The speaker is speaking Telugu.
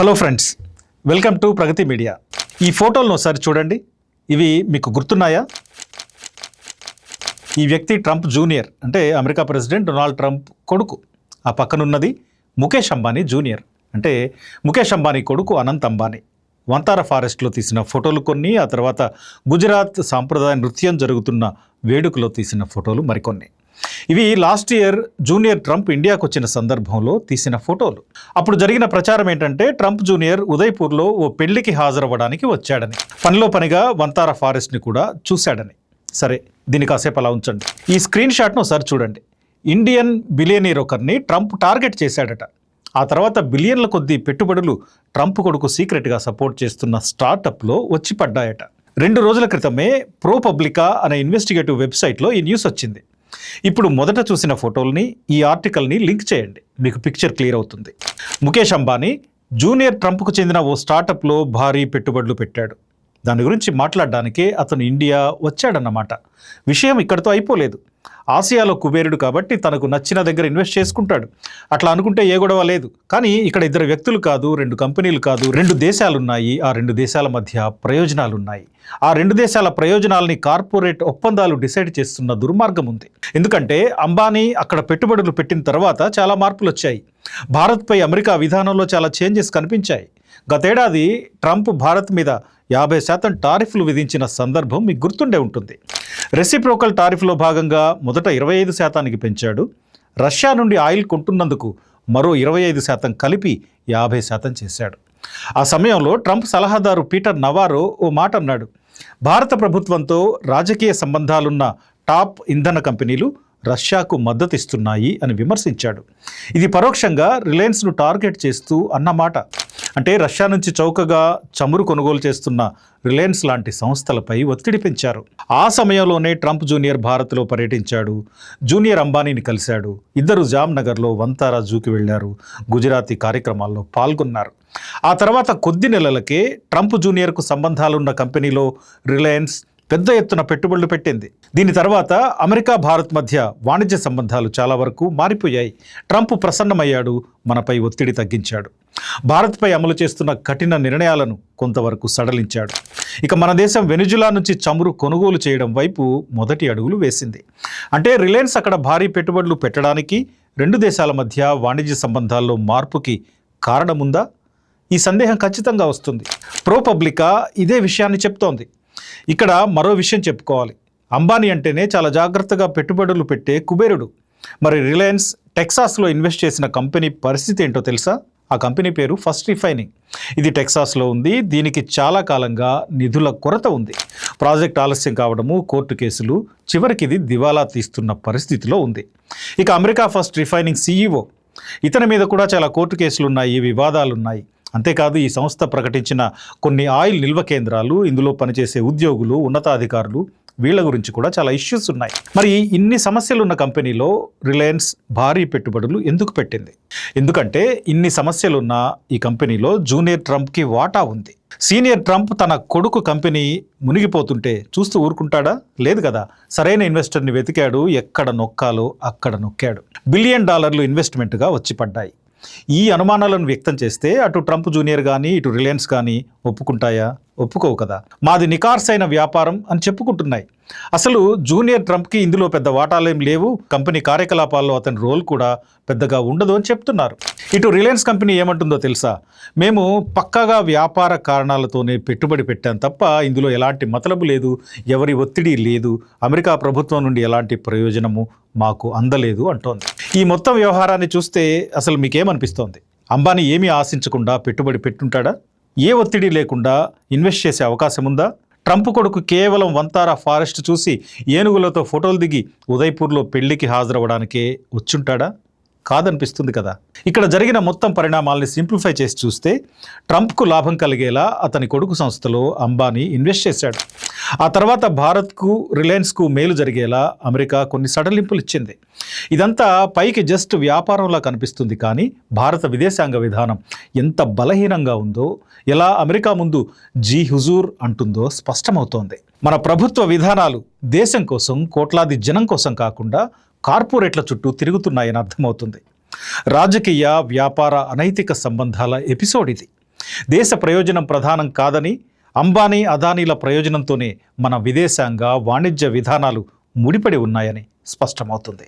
Hello friends, welcome to Pragati media. ఈ ఫోటోలను ఒకసారి చూడండి. ఇవి మీకు గుర్తున్నాయా? ఈ వ్యక్తి ట్రంప్ జూనియర్, అంటే అమెరికా ప్రెసిడెంట్ డొనాల్డ్ ట్రంప్ కొడుకు. ఆ పక్కనున్నది ముఖేష్ అంబానీ జూనియర్, అంటే ముఖేష్ అంబానీ కొడుకు అనంత్ అంబానీ. వంతారా ఫారెస్ట్లో తీసిన ఫోటోలు కొన్ని, ఆ తర్వాత గుజరాత్ సాంప్రదాయ నృత్యం జరుగుతున్న వేడుకలో తీసిన ఫోటోలు మరికొన్ని. ఇవి లాస్ట్ ఇయర్ జూనియర్ ట్రంప్ ఇండియాకు వచ్చిన సందర్భంలో తీసిన ఫోటోలు. అప్పుడు జరిగిన ప్రచారం ఏంటంటే ట్రంప్ జూనియర్ ఉదయ్పూర్లో ఓ పెళ్లికి హాజరవ్వడానికి వచ్చాడని, పనిలో పనిగా వంతారా ఫారెస్ట్ని కూడా చూశాడని. సరే, దీన్ని కాసేపు అలా ఉంచండి. ఈ స్క్రీన్ షాట్ను ఒకసారి చూడండి. ఇండియన్ బిలియనీర్ ఒకరిని ట్రంప్ టార్గెట్ చేశాడట. ఆ తర్వాత బిలియన్ల కొద్దీ పెట్టుబడులు ట్రంప్ కొడుకు సీక్రెట్గా సపోర్ట్ చేస్తున్న స్టార్టప్లో వచ్చి పడ్డాయట. 2 రోజుల క్రితమే ProPublica అనే ఇన్వెస్టిగేటివ్ వెబ్సైట్లో ఈ న్యూస్ వచ్చింది. ఇప్పుడు మొదట చూసిన ఫోటోల్ని, ఈ ఆర్టికల్ని లింక్ చేయండి, మీకు పిక్చర్ క్లియర్ అవుతుంది. ముఖేష్ అంబానీ జూనియర్ ట్రంప్కు చెందిన ఓ స్టార్టప్లో భారీ పెట్టుబడులు పెట్టాడు. దాని గురించి మాట్లాడడానికే అతను ఇండియా వచ్చాడన్నమాట. విషయం ఇక్కడితో అయిపోలేదు. ఆసియాలో కుబేరుడు కాబట్టి తనకు నచ్చిన దగ్గర ఇన్వెస్ట్ చేసుకుంటాడు. అట్లా అనుకుంటే ఏ గొడవ లేదు. కానీ ఇక్కడ 2 వ్యక్తులు కాదు, 2 కంపెనీలు కాదు, 2 దేశాలున్నాయి. ఆ 2 దేశాల మధ్య ప్రయోజనాలున్నాయి. ఆ 2 దేశాల ప్రయోజనాలని కార్పొరేట్ ఒప్పందాలు డిసైడ్ చేస్తున్న దుర్మార్గం ఉంది. ఎందుకంటే అంబానీ అక్కడ పెట్టుబడులు పెట్టిన తర్వాత చాలా మార్పులు వచ్చాయి. భారత్పై అమెరికా విధానంలో చాలా చేంజెస్ కనిపించాయి. గతేడాది ట్రంప్ భారత్ మీద 50% టారిఫ్లు విధించిన సందర్భం మీకు గుర్తుండే ఉంటుంది. రెసిప్రోకల్ టారిఫ్లో భాగంగా మొదట 25%కి పెంచాడు. రష్యా నుండి ఆయిల్ కొంటున్నందుకు మరో 25% కలిపి 50% చేశాడు. ఆ సమయంలో ట్రంప్ సలహాదారు పీటర్ నవారో ఓ మాట అన్నాడు. భారత ప్రభుత్వంతో రాజకీయ సంబంధాలున్న టాప్ ఇంధన కంపెనీలు రష్యాకు మద్దతిస్తున్నాయి అని విమర్శించాడు. ఇది పరోక్షంగా రిలయన్స్ను టార్గెట్ చేస్తూ అన్నమాట. అంటే రష్యా నుంచి చౌకగా చమురు కొనుగోలు చేస్తున్న రిలయన్స్ లాంటి సంస్థలపై ఒత్తిడి పెంచారు. ఆ సమయంలోనే ట్రంప్ జూనియర్ భారత్లో పర్యటించాడు. జూనియర్ అంబానీని కలిశాడు. ఇద్దరు జామ్నగర్లో వంతారా జూకి వెళ్లారు. గుజరాతీ కార్యక్రమాల్లో పాల్గొన్నారు. ఆ తర్వాత కొద్ది నెలలకే ట్రంప్ జూనియర్కు సంబంధాలున్న కంపెనీలో రిలయన్స్ పెద్ద ఎత్తున పెట్టుబడులు పెట్టింది. దీని తర్వాత అమెరికా భారత్ మధ్య వాణిజ్య సంబంధాలు చాలా వరకు మారిపోయాయి. ట్రంప్ ప్రసన్నమయ్యాడు, మనపై ఒత్తిడి తగ్గించాడు. భారత్పై అమలు చేస్తున్న కఠిన నిర్ణయాలను కొంతవరకు సడలించాడు. ఇక మన దేశం వెనిజులా నుంచి చమురు కొనుగోలు చేయడం వైపు మొదటి అడుగులు వేసింది. అంటే రిలయన్స్ అక్కడ భారీ పెట్టుబడులు పెట్టడానికి 2 దేశాల మధ్య వాణిజ్య సంబంధాల్లో మార్పుకి కారణముందా? ఈ సందేహం ఖచ్చితంగా వస్తుంది. ProPublica ఇదే విషయాన్ని చెప్తోంది. ఇక్కడ మరో విషయం చెప్పుకోవాలి. అంబానీ అంటేనే చాలా జాగ్రత్తగా పెట్టుబడులు పెట్టే కుబేరుడు. మరి రిలయన్స్ టెక్సాస్లో ఇన్వెస్ట్ చేసిన కంపెనీ పరిస్థితి ఏంటో తెలుసా? ఆ కంపెనీ పేరు ఫస్ట్ రిఫైనింగ్. ఇది టెక్సాస్లో ఉంది. దీనికి చాలా కాలంగా నిధుల కొరత ఉంది. ప్రాజెక్ట్ ఆలస్యం కావడము, కోర్టు కేసులు, చివరికి ఇది దివాలా తీస్తున్న పరిస్థితిలో ఉంది. ఇక అమెరికా ఫస్ట్ రిఫైనింగ్ CEO, ఇతని మీద కూడా చాలా కోర్టు కేసులున్నాయి, వివాదాలున్నాయి. అంతేకాదు ఈ సంస్థ ప్రకటించిన కొన్ని ఆయిల్ నిల్వ కేంద్రాలు, ఇందులో పనిచేసే ఉద్యోగులు, ఉన్నతాధికారులు, వీళ్ళ గురించి కూడా చాలా ఇష్యూస్ ఉన్నాయి. మరి ఇన్ని సమస్యలు ఉన్న కంపెనీలో రిలయన్స్ భారీ పెట్టుబడులు ఎందుకు పెట్టింది? ఎందుకంటే ఇన్ని సమస్యలున్న ఈ కంపెనీలో జూనియర్ ట్రంప్కి వాటా ఉంది. సీనియర్ ట్రంప్ తన కొడుకు కంపెనీ మునిగిపోతుంటే చూస్తూ ఊరుకుంటాడా? లేదు కదా. సరైన ఇన్వెస్టర్ని వెతికాడు. ఎక్కడ నొక్కాలో అక్కడ నొక్కాడు. $1 బిలియన్ ఇన్వెస్ట్మెంట్గా వచ్చి పడ్డాయి. ఈ అనుమానాలను వ్యక్తం చేస్తే అటు ట్రంప్ జూనియర్ కానీ ఇటు రిలయన్స్ కానీ ఒప్పుకుంటాయా? ఒప్పుకోవు కదా. మాది నికార్సైన వ్యాపారం అని చెప్పుకుంటున్నాయి. అసలు జూనియర్ ట్రంప్కి ఇందులో పెద్ద వాటాలేం లేవు. కంపెనీ కార్యకలాపాల్లో అతని రోల్ కూడా పెద్దగా ఉండదు అని చెప్తున్నారు. ఇటు రిలయన్స్ కంపెనీ ఏమంటుందో తెలుసా? మేము పక్కాగా వ్యాపార కారణాలతోనే పెట్టుబడి పెట్టాం తప్ప ఇందులో ఎలాంటి మతలబు లేదు, ఎవరి ఒత్తిడి లేదు, అమెరికా ప్రభుత్వం నుండి ఎలాంటి ప్రయోజనము మాకు అందలేదు అంటోంది. ఈ మొత్తం వ్యవహారాన్ని చూస్తే అసలు మీకేమనిపిస్తోంది? అంబానీ ఏమీ ఆశించకుండా పెట్టుబడి పెట్టుంటాడా? ఏ ఒత్తిడి లేకుండా ఇన్వెస్ట్ చేసే అవకాశం ఉందా? ట్రంప్ కొడుకు కేవలం వంతారా ఫారెస్ట్ చూసి ఏనుగులతో ఫోటోలు దిగి ఉదయ్పూర్లో పెళ్లికి హాజరవ్వడానికే వచ్చుంటాడా? కాదనిపిస్తుంది కదా. ఇక్కడ జరిగిన మొత్తం పరిణామాల్ని సింప్లిఫై చేసి చూస్తే ట్రంప్కు లాభం కలిగేలా అతని కొడుకు సంస్థలో అంబానీ ఇన్వెస్ట్ చేశాడు. ఆ తర్వాత భారత్కు, రిలయన్స్కు మేలు జరిగేలా అమెరికా కొన్ని సడలింపులు ఇచ్చింది. ఇదంతా పైకి జస్ట్ వ్యాపారంలా కనిపిస్తుంది. కానీ భారత విదేశాంగ విధానం ఎంత బలహీనంగా ఉందో, ఎలా అమెరికా ముందు జీ హుజూర్ అంటుందో స్పష్టమవుతోంది. మన ప్రభుత్వ విధానాలు దేశం కోసం, కోట్లాది జనం కోసం కాకుండా కార్పొరేట్ల చుట్టూ తిరుగుతున్నాయని అర్థమవుతుంది. రాజకీయ, వ్యాపార, అనైతిక సంబంధాల ఎపిసోడ్ ఇది. దేశ ప్రయోజనం ప్రధానం కాదని, అంబానీ అదానీల ప్రయోజనంతోనే మన విదేశాంగ వాణిజ్య విధానాలు ముడిపడి ఉన్నాయని స్పష్టమవుతుంది.